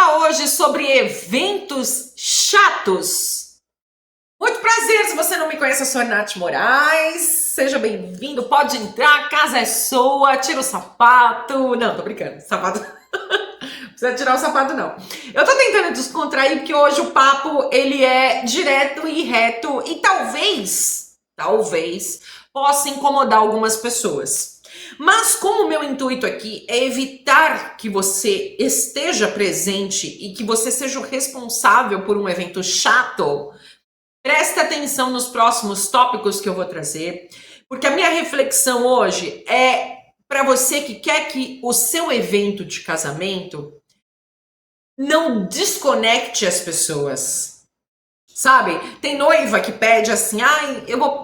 falar hoje sobre eventos chatos. Muito prazer, se você não me conhece, eu sou a Nath Moraes. Seja bem-vindo, pode entrar, a casa é sua, tira o sapato. Não, tô brincando, sapato... Não precisa tirar o sapato, não. Eu tô tentando descontrair porque hoje o papo, ele é direto e reto e talvez possa incomodar algumas pessoas. Mas como o meu intuito aqui é evitar que você esteja presente e que você seja o responsável por um evento chato, presta atenção nos próximos tópicos que eu vou trazer, porque a minha reflexão hoje é para você que quer que o seu evento de casamento não desconecte as pessoas. Sabe? Tem noiva que pede assim,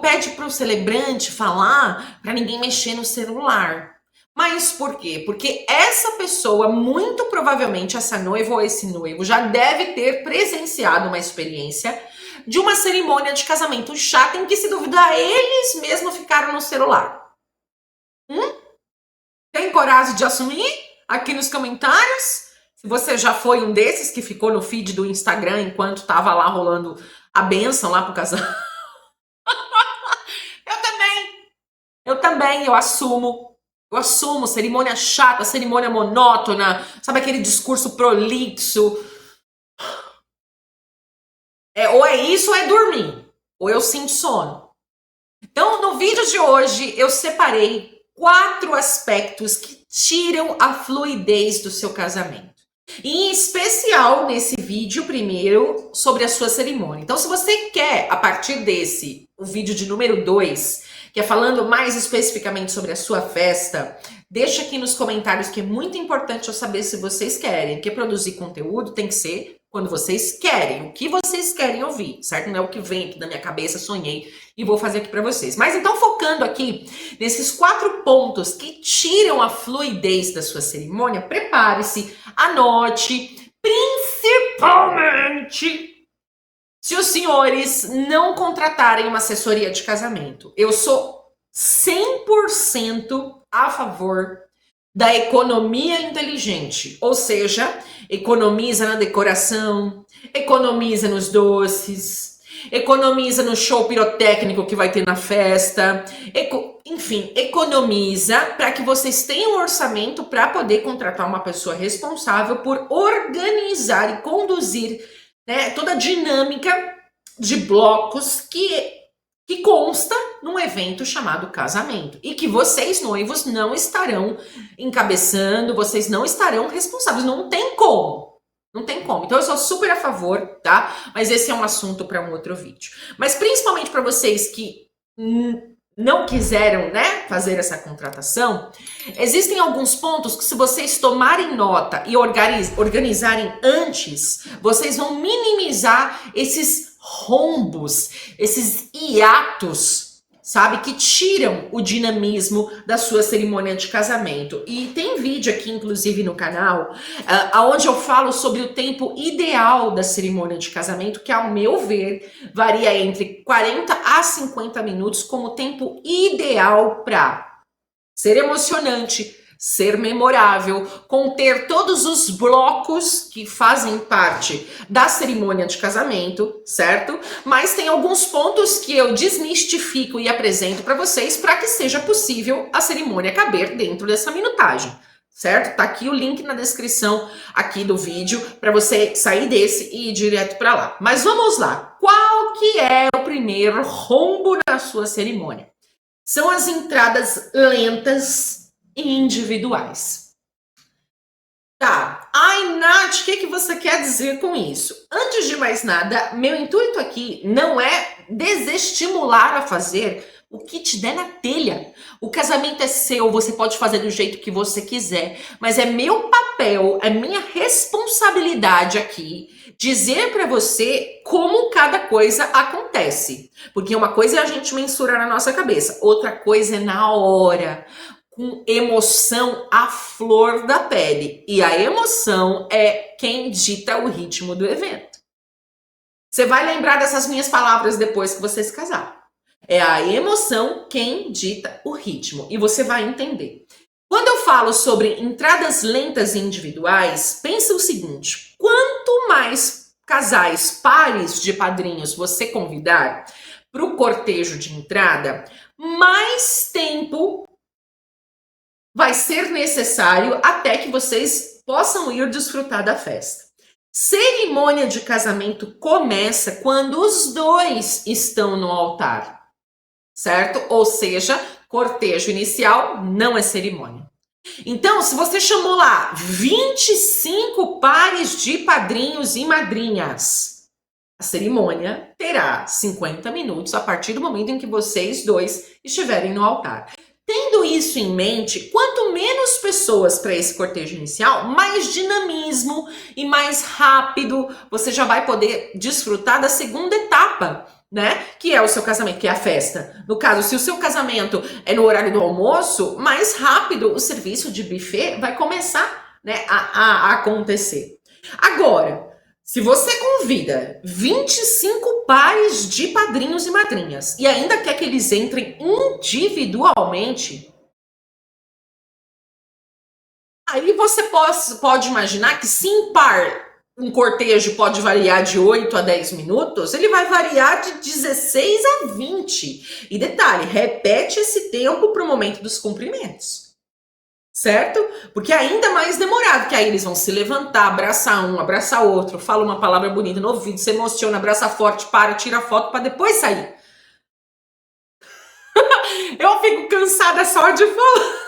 pede para o celebrante falar para ninguém mexer no celular. Mas por quê? Porque essa pessoa, muito provavelmente essa noiva ou esse noivo, já deve ter presenciado uma experiência de uma cerimônia de casamento chata em que, se duvidar, eles mesmos ficaram no celular. Tem coragem de assumir? Aqui nos comentários. Se você já foi um desses que ficou no feed do Instagram enquanto tava lá rolando a bênção lá pro casal. Eu também, eu assumo. Eu assumo, cerimônia chata, cerimônia monótona, sabe aquele discurso prolixo. Ou é isso ou é dormir, ou eu sinto sono. Então, no vídeo de hoje, eu separei 4 aspectos que tiram a fluidez do seu casamento. Em especial, nesse vídeo, primeiro, sobre a sua cerimônia. Então, se você quer, a partir desse, o vídeo de número 2, que é falando mais especificamente sobre a sua festa, deixa aqui nos comentários, que é muito importante eu saber se vocês querem. Porque produzir conteúdo tem que ser quando vocês querem, o que vocês querem ouvir, certo? Não é o que vem aqui na minha cabeça, sonhei e vou fazer aqui para vocês. Mas então, focando aqui nesses 4 pontos que tiram a fluidez da sua cerimônia, prepare-se, anote, principalmente se os senhores não contratarem uma assessoria de casamento. Eu sou 100% a favor da economia inteligente, ou seja, economiza na decoração, economiza nos doces, economiza no show pirotécnico que vai ter na festa, enfim, economiza para que vocês tenham um orçamento para poder contratar uma pessoa responsável por organizar e conduzir, né, toda a dinâmica de blocos que consta num evento chamado casamento e que vocês, noivos, não estarão encabeçando, vocês não estarão responsáveis, não tem como. Não tem como. Então eu sou super a favor, tá? Mas esse é um assunto para um outro vídeo. Mas principalmente para vocês que não quiseram, né, fazer essa contratação, existem alguns pontos que, se vocês tomarem nota e organizarem antes, vocês vão minimizar esses rombos, esses hiatos, sabe, que tiram o dinamismo da sua cerimônia de casamento. E tem vídeo aqui, inclusive, no canal, onde eu falo sobre o tempo ideal da cerimônia de casamento, que, ao meu ver, varia entre 40 a 50 minutos como tempo ideal para ser emocionante, ser memorável, conter todos os blocos que fazem parte da cerimônia de casamento, certo? Mas tem alguns pontos que eu desmistifico e apresento para vocês para que seja possível a cerimônia caber dentro dessa minutagem, certo? Tá aqui o link na descrição aqui do vídeo para você sair desse e ir direto para lá. Mas vamos lá. Qual que é o primeiro rombo na sua cerimônia? São as entradas lentas e individuais. Tá, Nath, o que você quer dizer com isso? Antes de mais nada, meu intuito aqui não é desestimular a fazer o que te der na telha. O casamento é seu, você pode fazer do jeito que você quiser, mas é meu papel, é minha responsabilidade aqui dizer para você como cada coisa acontece. Porque uma coisa é a gente mensurar na nossa cabeça, outra coisa é na hora, com emoção à flor da pele. E a emoção é quem dita o ritmo do evento. Você vai lembrar dessas minhas palavras depois que você se casar. É a emoção quem dita o ritmo. E você vai entender. Quando eu falo sobre entradas lentas e individuais, pensa o seguinte: quanto mais casais pares de padrinhos você convidar para o cortejo de entrada, mais tempo vai ser necessário até que vocês possam ir desfrutar da festa. Cerimônia de casamento começa quando os dois estão no altar, certo? Ou seja, cortejo inicial não é cerimônia. Então, se você chamou lá 25 pares de padrinhos e madrinhas, a cerimônia terá 50 minutos a partir do momento em que vocês dois estiverem no altar. Tendo isso em mente, quanto menos pessoas para esse cortejo inicial, mais dinamismo e mais rápido você já vai poder desfrutar da segunda etapa, né? Que é o seu casamento, que é a festa. No caso, se o seu casamento é no horário do almoço, mais rápido o serviço de buffet vai começar, né, a acontecer. Agora, se você convida 25 pares de padrinhos e madrinhas e ainda quer que eles entrem individualmente, aí você pode imaginar que se em par um cortejo pode variar de 8 a 10 minutos, ele vai variar de 16 a 20. E detalhe, repete esse tempo para o momento dos cumprimentos. Certo? Porque é ainda mais demorado, que aí eles vão se levantar, abraçar um, abraçar outro, fala uma palavra bonita no ouvido, se emociona, abraça forte, para, tira foto para depois sair. Eu fico cansada só de falar.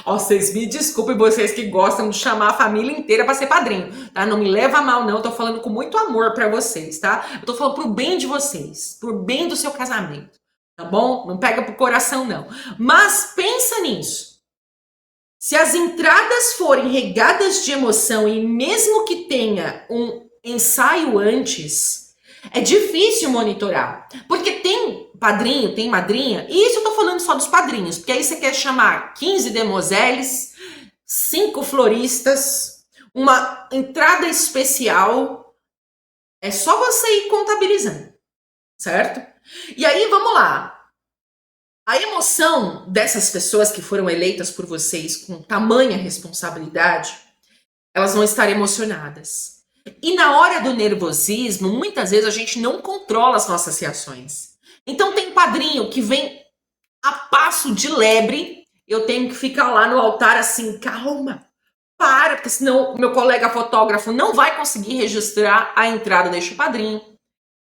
Ó, vocês me desculpem, vocês que gostam de chamar a família inteira para ser padrinho, tá? Não me leva a mal, não. Eu tô falando com muito amor para vocês, tá? Eu tô falando pro bem de vocês, pro bem do seu casamento, tá bom? Não pega pro coração, não. Mas pensa nisso. Se as entradas forem regadas de emoção e mesmo que tenha um ensaio antes, é difícil monitorar. Porque tem padrinho, tem madrinha, e isso eu tô falando só dos padrinhos, porque aí você quer chamar 15 demoselles, 5 floristas, uma entrada especial, é só você ir contabilizando, certo? E aí, vamos lá. A emoção dessas pessoas que foram eleitas por vocês com tamanha responsabilidade, elas vão estar emocionadas. E na hora do nervosismo, muitas vezes a gente não controla as nossas reações. Então tem padrinho que vem a passo de lebre, eu tenho que ficar lá no altar assim, calma, para, porque senão o meu colega fotógrafo não vai conseguir registrar a entrada deste padrinho.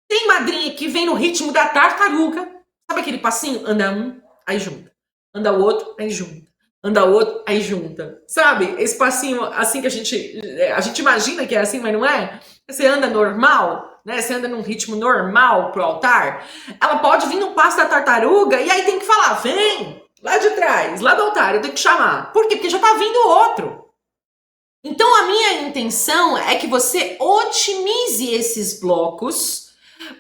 Tem madrinha que vem no ritmo da tartaruga. Sabe aquele passinho? Anda um, aí junta. Anda o outro, aí junta. Anda o outro, aí junta. Sabe? Esse passinho assim que a gente imagina que é assim, mas não é? Você anda normal, né? Você anda num ritmo normal pro altar. Ela pode vir no passo da tartaruga e aí tem que falar, vem, lá de trás, lá do altar, eu tenho que chamar. Por quê? Porque já tá vindo outro. Então a minha intenção é que você otimize esses blocos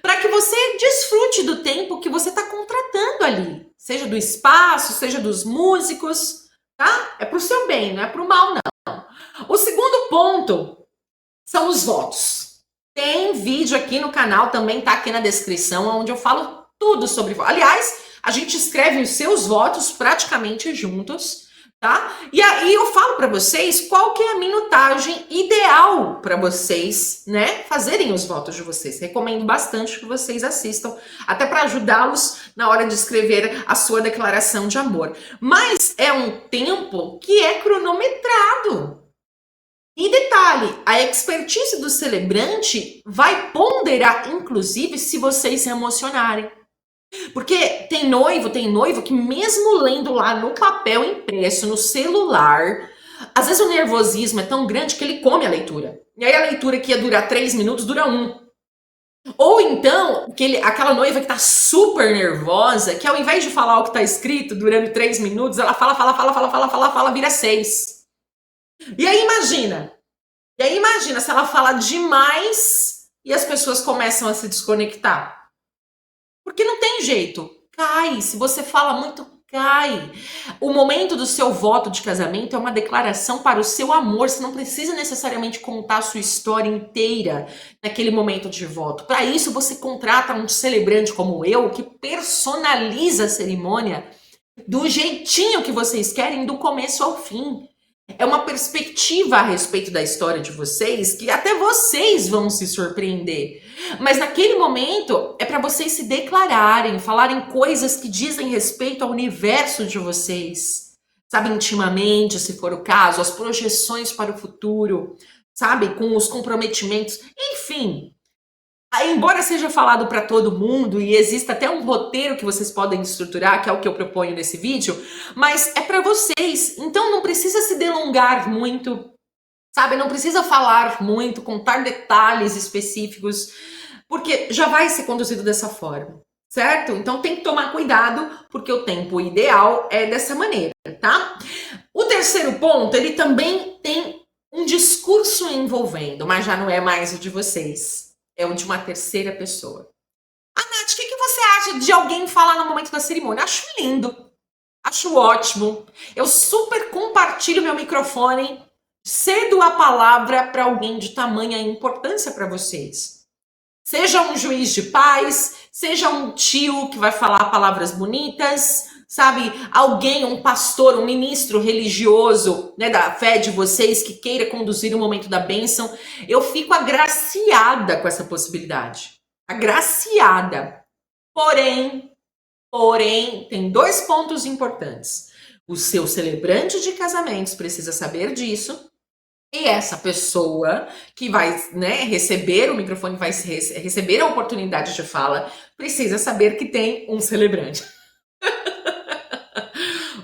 para que você desfrute do tempo que você está contratando ali, seja do espaço, seja dos músicos, tá? É para o seu bem, não é para o mal, não. O segundo ponto são os votos. Tem vídeo aqui no canal, também tá aqui na descrição, onde eu falo tudo sobre votos. Aliás, a gente escreve os seus votos praticamente juntos, tá? E aí eu falo para vocês qual que é a minutagem ideal para vocês, né, fazerem os votos de vocês. Recomendo bastante que vocês assistam, até para ajudá-los na hora de escrever a sua declaração de amor. Mas é um tempo que é cronometrado. E detalhe, a expertise do celebrante vai ponderar, inclusive, se vocês se emocionarem. Porque tem noivo que mesmo lendo lá no papel impresso, no celular, às vezes o nervosismo é tão grande que ele come a leitura. E aí a leitura que ia durar 3 minutos, dura 1. Ou então, aquela noiva que tá super nervosa, que ao invés de falar o que tá escrito durante 3 minutos, ela fala, vira 6. E aí imagina se ela fala demais e as pessoas começam a se desconectar. Porque não tem jeito, cai. Se você fala muito, cai. O momento do seu voto de casamento é uma declaração para o seu amor. Você não precisa necessariamente contar a sua história inteira naquele momento de voto. Para isso, você contrata um celebrante como eu, que personaliza a cerimônia do jeitinho que vocês querem, do começo ao fim. É uma perspectiva a respeito da história de vocês que até vocês vão se surpreender. Mas naquele momento é para vocês se declararem, falarem coisas que dizem respeito ao universo de vocês. Sabe, intimamente, se for o caso, as projeções para o futuro, sabe, com os comprometimentos, enfim. Embora seja falado para todo mundo e exista até um roteiro que vocês podem estruturar, que é o que eu proponho nesse vídeo, mas é para vocês. Então não precisa se delongar muito, sabe? Não precisa falar muito, contar detalhes específicos, porque já vai ser conduzido dessa forma, certo? Então tem que tomar cuidado, porque o tempo ideal é dessa maneira, tá? O terceiro ponto, ele também tem um discurso envolvendo, mas já não é mais o de vocês. É o de uma terceira pessoa. Nath, o que você acha de alguém falar no momento da cerimônia? Acho lindo, acho ótimo. Eu super compartilho meu microfone, cedo a palavra para alguém de tamanha importância para vocês. Seja um juiz de paz, seja um tio que vai falar palavras bonitas, sabe? Alguém, um pastor, um ministro religioso, né, da fé de vocês que queira conduzir o momento da bênção. Eu fico agraciada com essa possibilidade. Agraciada. Porém, tem dois pontos importantes. O seu celebrante de casamentos precisa saber disso. E essa pessoa que vai, né, receber o microfone, vai receber a oportunidade de fala, precisa saber que tem um celebrante.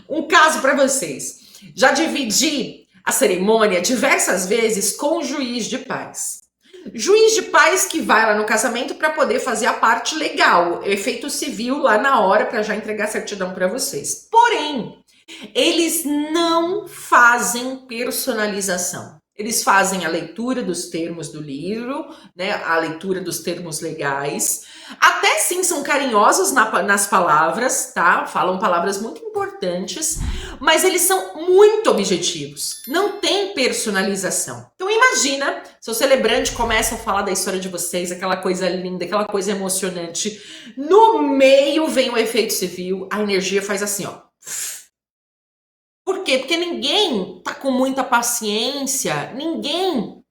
Um caso para vocês. Já dividi a cerimônia diversas vezes com o juiz de paz. Juiz de paz que vai lá no casamento para poder fazer a parte legal, efeito civil lá na hora para já entregar certidão para vocês. Porém, eles não fazem personalização. Eles fazem a leitura dos termos do livro, né, a leitura dos termos legais. Até sim são carinhosos nas palavras, tá? Falam palavras muito importantes, mas eles são muito objetivos. Não tem personalização. Então imagina, seu celebrante começa a falar da história de vocês, aquela coisa linda, aquela coisa emocionante. No meio vem o efeito civil, a energia faz assim, ó. Por quê? Porque ninguém tá com muita paciência, ninguém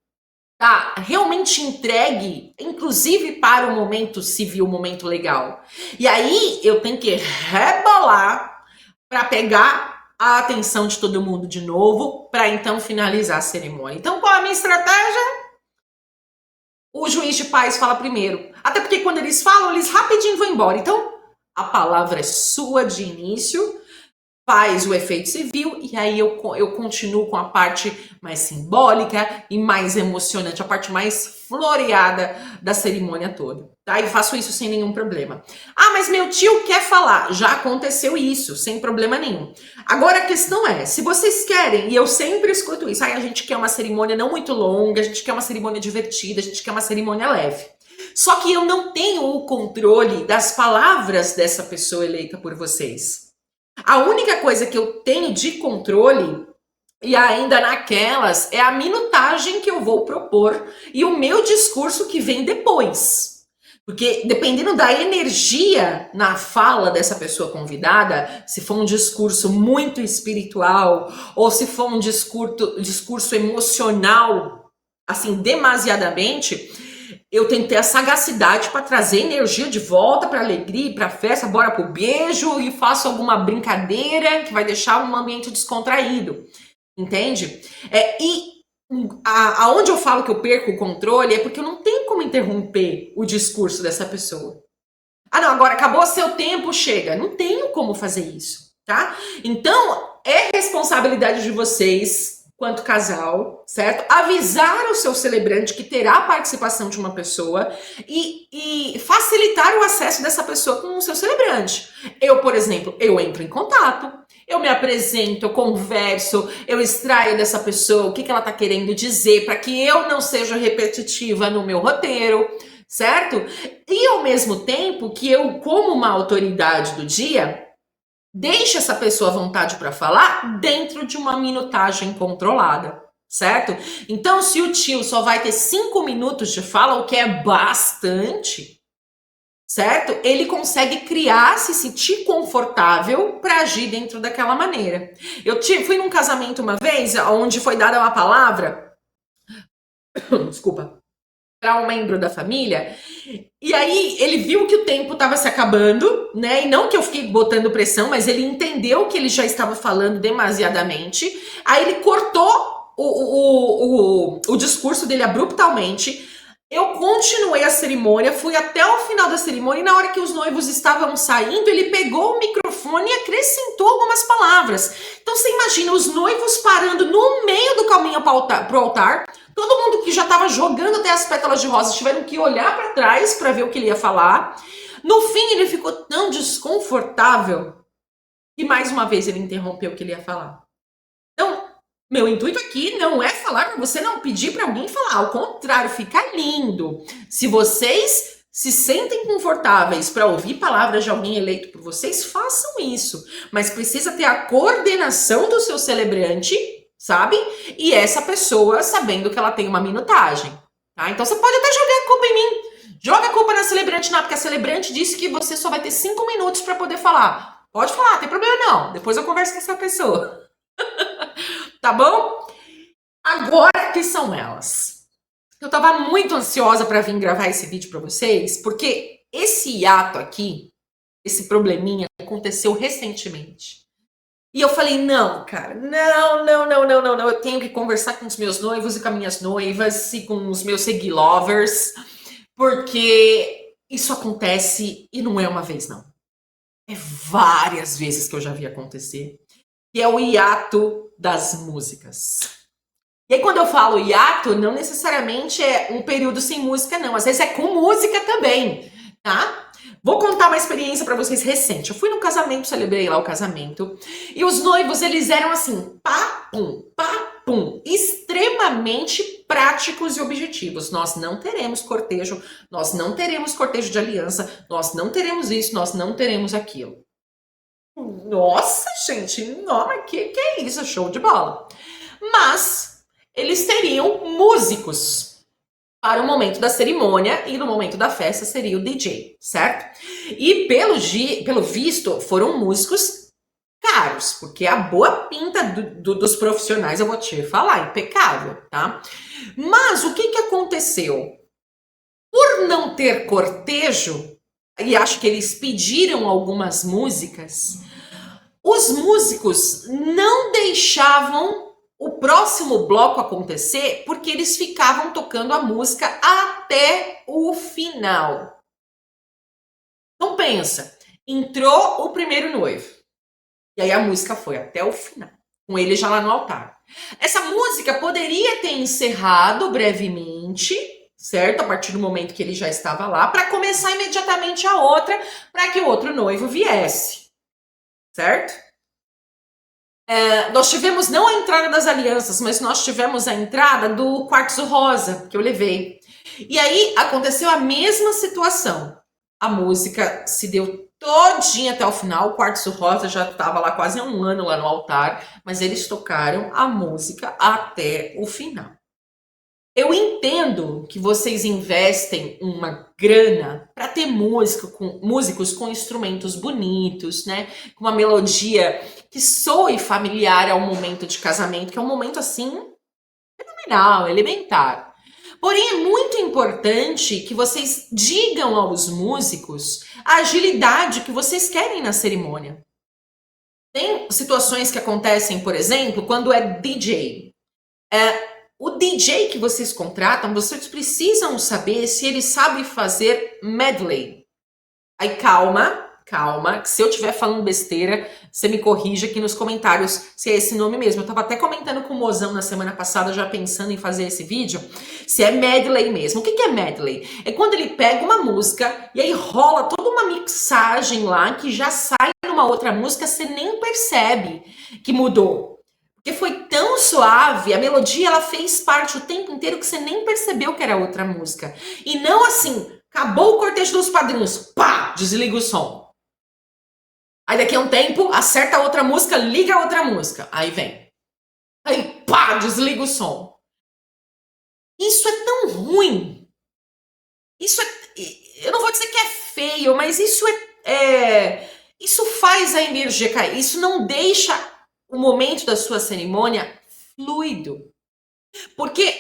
tá realmente entregue, inclusive para o momento civil, o momento legal. E aí eu tenho que rebolar para pegar a atenção de todo mundo de novo, para então finalizar a cerimônia. Então, qual é a minha estratégia? O juiz de paz fala primeiro. Até porque quando eles falam, eles rapidinho vão embora. Então, a palavra é sua de início, faz o efeito civil e aí eu continuo com a parte mais simbólica e mais emocionante, a parte mais floreada da cerimônia toda, tá? E faço isso sem nenhum problema. Mas meu tio quer falar. Já aconteceu isso, sem problema nenhum. Agora a questão é, se vocês querem, e eu sempre escuto isso, a gente quer uma cerimônia não muito longa, a gente quer uma cerimônia divertida, a gente quer uma cerimônia leve. Só que eu não tenho o controle das palavras dessa pessoa eleita por vocês. A única coisa que eu tenho de controle, e ainda naquelas, é a minutagem que eu vou propor e o meu discurso que vem depois. Porque dependendo da energia na fala dessa pessoa convidada, se for um discurso muito espiritual ou se for um discurso emocional, assim, demasiadamente, eu tenho que ter a sagacidade para trazer energia de volta para alegria, para festa, bora pro beijo e faço alguma brincadeira que vai deixar um ambiente descontraído, entende? Aonde eu falo que eu perco o controle é porque eu não tenho como interromper o discurso dessa pessoa. Não, agora acabou seu tempo, chega. Não tenho como fazer isso, tá? Então, é responsabilidade de vocês, quanto casal, certo? Avisar o seu celebrante que terá a participação de uma pessoa e facilitar o acesso dessa pessoa com o seu celebrante. Eu, por exemplo, eu entro em contato, eu me apresento, eu converso, eu extraio dessa pessoa o que ela tá querendo dizer para que eu não seja repetitiva no meu roteiro, certo? E ao mesmo tempo que eu, como uma autoridade do dia, deixe essa pessoa à vontade para falar dentro de uma minutagem controlada, certo? Então, se o tio só vai ter 5 minutos de fala, o que é bastante, certo? Ele consegue criar, se sentir confortável para agir dentro daquela maneira. Fui num casamento uma vez, onde foi dada uma palavra, desculpa, para um membro da família, e aí ele viu que o tempo estava se acabando, né? E não que eu fiquei botando pressão, mas ele entendeu que ele já estava falando demasiadamente. Aí ele cortou o discurso dele abruptamente. Eu continuei a cerimônia, fui até o final da cerimônia, e na hora que os noivos estavam saindo, ele pegou o microfone e acrescentou algumas palavras. Então você imagina os noivos parando no meio do caminho para o altar, todo mundo que já estava jogando até as pétalas de rosa tiveram que olhar para trás para ver o que ele ia falar. No fim, ele ficou tão desconfortável que mais uma vez ele interrompeu o que ele ia falar. Então, meu intuito aqui não é falar para você não pedir para alguém falar, ao contrário, fica lindo. Se vocês se sentem confortáveis para ouvir palavras de alguém eleito por vocês, façam isso. Mas precisa ter a coordenação do seu celebrante, sabe? E essa pessoa sabendo que ela tem uma minutagem, tá? Então você pode até jogar a culpa em mim. Joga a culpa na celebrante, não, porque a celebrante disse que você só vai ter 5 minutos para poder falar. Pode falar, não tem problema não. Depois eu converso com essa pessoa. Tá bom? Agora que são elas. Eu tava muito ansiosa para vir gravar esse vídeo para vocês, porque esse hiato aqui, esse probleminha aconteceu recentemente. E eu falei, não, cara, não, eu tenho que conversar com os meus noivos e com as minhas noivas e com os meus seguilovers, porque isso acontece e não é uma vez, não. É várias vezes que eu já vi acontecer, que é o hiato das músicas. E aí quando eu falo hiato, não necessariamente é um período sem música, não. Às vezes é com música também, tá? Vou contar uma experiência para vocês recente. Eu fui num casamento, celebrei lá o casamento, e os noivos, eles eram assim, papum, extremamente práticos e objetivos. Nós não teremos cortejo, nós não teremos cortejo de aliança, nós não teremos isso, nós não teremos aquilo. Nossa, gente, não, mas que é isso? Show de bola. Mas eles teriam músicos para o momento da cerimônia, e no momento da festa seria o DJ, certo? E pelo visto, foram músicos caros, porque a boa pinta dos profissionais, eu vou te falar, impecável, tá? Mas o que aconteceu? Por não ter cortejo, e acho que eles pediram algumas músicas, os músicos não deixavam o próximo bloco acontecer porque eles ficavam tocando a música até o final. Então pensa, entrou o primeiro noivo, e aí a música foi até o final, com ele já lá no altar. Essa música poderia ter encerrado brevemente, certo? A partir do momento que ele já estava lá, para começar imediatamente a outra, para que o outro noivo viesse, certo? Nós tivemos não a entrada das alianças, mas nós tivemos a entrada do quartzo rosa, que eu levei. E aí aconteceu a mesma situação. A música se deu todinha até o final, o quartzo rosa já estava lá quase há um ano lá no altar, mas eles tocaram a música até o final. Eu entendo que vocês investem uma grana para ter músicos com instrumentos bonitos, né? Com uma melodia que soe familiar ao momento de casamento, que é um momento assim fenomenal, elementar. Porém, é muito importante que vocês digam aos músicos a agilidade que vocês querem na cerimônia. Tem situações que acontecem, por exemplo, quando é DJ. O DJ que vocês contratam, vocês precisam saber se ele sabe fazer medley. Aí calma, que se eu estiver falando besteira, você me corrija aqui nos comentários se é esse nome mesmo. Eu tava até comentando com o Mozão na semana passada, já pensando em fazer esse vídeo, se é medley mesmo. O que é medley? É quando ele pega uma música e aí rola toda uma mixagem lá que já sai numa outra música, você nem percebe que mudou. Porque foi tão suave, a melodia ela fez parte o tempo inteiro que você nem percebeu que era outra música. E não assim, acabou o cortejo dos padrinhos, pá, desliga o som. Aí daqui a um tempo, acerta a outra música, liga a outra música. Aí vem. Aí pá, desliga o som. Isso é tão ruim. Isso é... Eu não vou dizer que é feio, mas isso faz a energia cair. Isso não deixa o momento da sua cerimônia fluido. Porque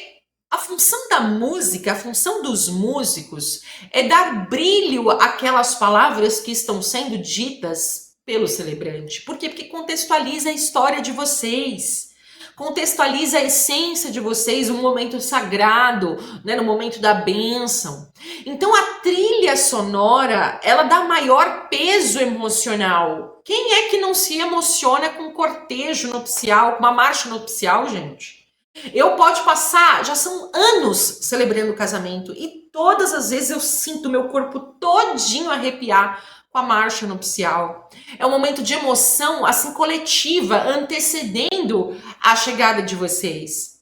a função da música, a função dos músicos é dar brilho àquelas palavras que estão sendo ditas pelo celebrante. Por quê? Porque contextualiza a história de vocês. Contextualiza a essência de vocês, um momento sagrado, né, no momento da bênção. Então a trilha sonora, ela dá maior peso emocional. Quem é que não se emociona com um cortejo nupcial, com uma marcha nupcial, gente? Eu pode passar, já são anos celebrando o casamento e todas as vezes eu sinto meu corpo todinho arrepiar com a marcha nupcial. É um momento de emoção, assim, coletiva, antecedendo a chegada de vocês.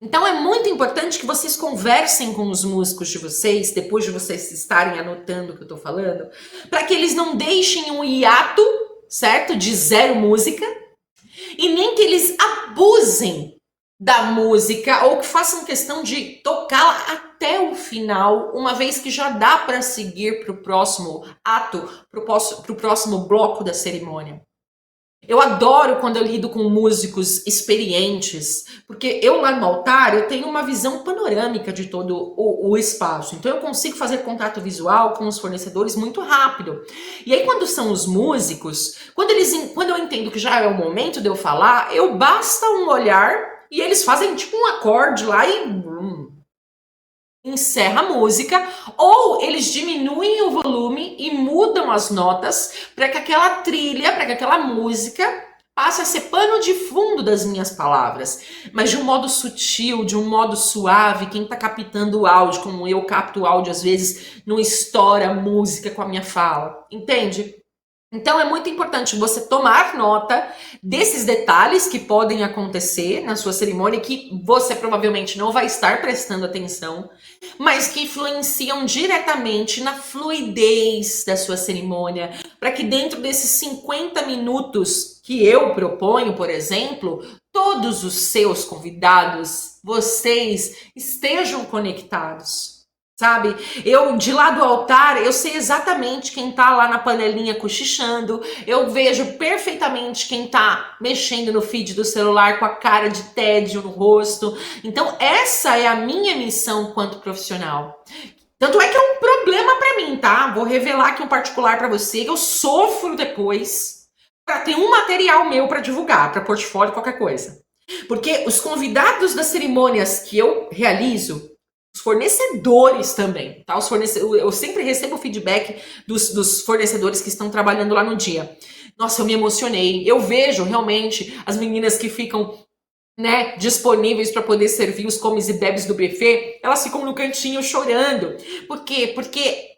Então é muito importante que vocês conversem com os músicos de vocês, depois de vocês estarem anotando o que eu tô falando, para que eles não deixem um hiato, certo? De zero música, e nem que eles abusem da música ou que façam questão de tocá-la até o final, uma vez que já dá para seguir para o próximo ato, para o próximo bloco da cerimônia. Eu adoro quando eu lido com músicos experientes, porque eu lá no altar eu tenho uma visão panorâmica de todo o espaço, então eu consigo fazer contato visual com os fornecedores muito rápido. E aí quando são os músicos, quando eu entendo que já é o momento de eu falar, eu basta um olhar e eles fazem tipo um acorde lá e encerra a música, ou eles diminuem o volume e mudam as notas para que aquela trilha, para que aquela música passe a ser pano de fundo das minhas palavras, mas de um modo sutil, de um modo suave. Quem está captando o áudio, como eu capto o áudio às vezes, não estoura a música com a minha fala, entende? Então é muito importante você tomar nota desses detalhes que podem acontecer na sua cerimônia, que você provavelmente não vai estar prestando atenção, mas que influenciam diretamente na fluidez da sua cerimônia, para que dentro desses 50 minutos que eu proponho, por exemplo, todos os seus convidados, vocês estejam conectados. Sabe? Eu, de lá do altar, eu sei exatamente quem tá lá na panelinha cochichando, eu vejo perfeitamente quem tá mexendo no feed do celular com a cara de tédio no rosto. Então, essa é a minha missão quanto profissional. Tanto é que é um problema pra mim, tá? Vou revelar aqui um particular pra você, que eu sofro depois pra ter um material meu pra divulgar, pra portfólio, qualquer coisa. Porque os convidados das cerimônias que eu realizo, os fornecedores também, tá? Eu sempre recebo feedback dos fornecedores que estão trabalhando lá no dia. Nossa, eu me emocionei. Eu vejo realmente as meninas que ficam, né, disponíveis para poder servir os comes e bebes do buffet, elas ficam no cantinho chorando. Por quê? Porque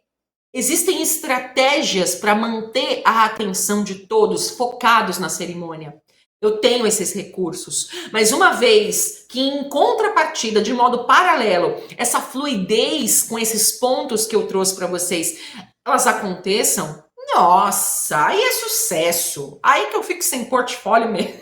existem estratégias para manter a atenção de todos focados na cerimônia. Eu tenho esses recursos, mas uma vez que em contrapartida, de modo paralelo, essa fluidez com esses pontos que eu trouxe para vocês, elas aconteçam, nossa, aí é sucesso. Aí que eu fico sem portfólio mesmo.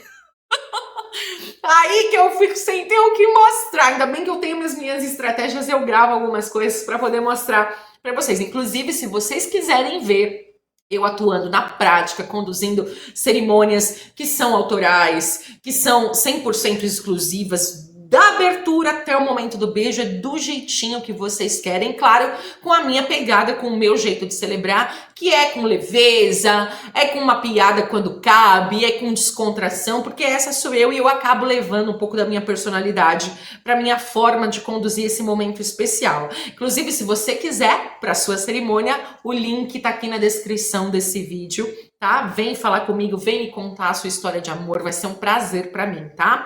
Aí que eu fico sem ter o que mostrar. Ainda bem que eu tenho as minhas estratégias, eu gravo algumas coisas para poder mostrar para vocês. Inclusive, se vocês quiserem ver eu atuando na prática, conduzindo cerimônias que são autorais, que são 100% exclusivas, da abertura até o momento do beijo, é do jeitinho que vocês querem, claro, com a minha pegada, com o meu jeito de celebrar, que é com leveza, é com uma piada quando cabe, é com descontração, porque essa sou eu e eu acabo levando um pouco da minha personalidade para minha forma de conduzir esse momento especial. Inclusive, se você quiser para sua cerimônia, o link tá aqui na descrição desse vídeo, tá? Vem falar comigo, vem me contar a sua história de amor, vai ser um prazer para mim, tá?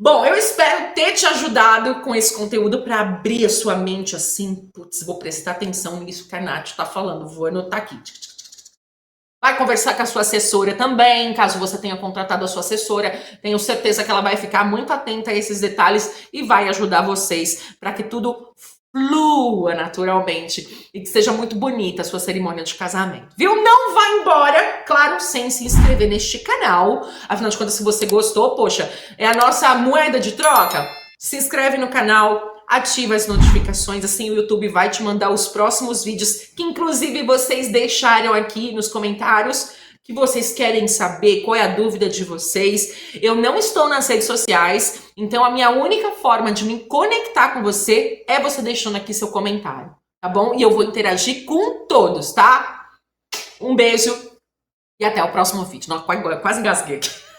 Bom, eu espero ter te ajudado com esse conteúdo para abrir a sua mente assim. Putz, vou prestar atenção nisso que a Nath tá falando, vou anotar aqui. Vai conversar com a sua assessora também, caso você tenha contratado a sua assessora. Tenho certeza que ela vai ficar muito atenta a esses detalhes e vai ajudar vocês para que tudo flua naturalmente e que seja muito bonita a sua cerimônia de casamento, viu? Não vá embora, claro, sem se inscrever neste canal. Afinal de contas, se você gostou, poxa, é a nossa moeda de troca. Se inscreve no canal, ativa as notificações, assim o YouTube vai te mandar os próximos vídeos, que inclusive vocês deixaram aqui nos comentários, que vocês querem saber, qual é a dúvida de vocês. Eu não estou nas redes sociais, então a minha única forma de me conectar com você é você deixando aqui seu comentário, tá bom? E eu vou interagir com todos, tá? Um beijo e até o próximo vídeo. Nossa, quase engasguei aqui.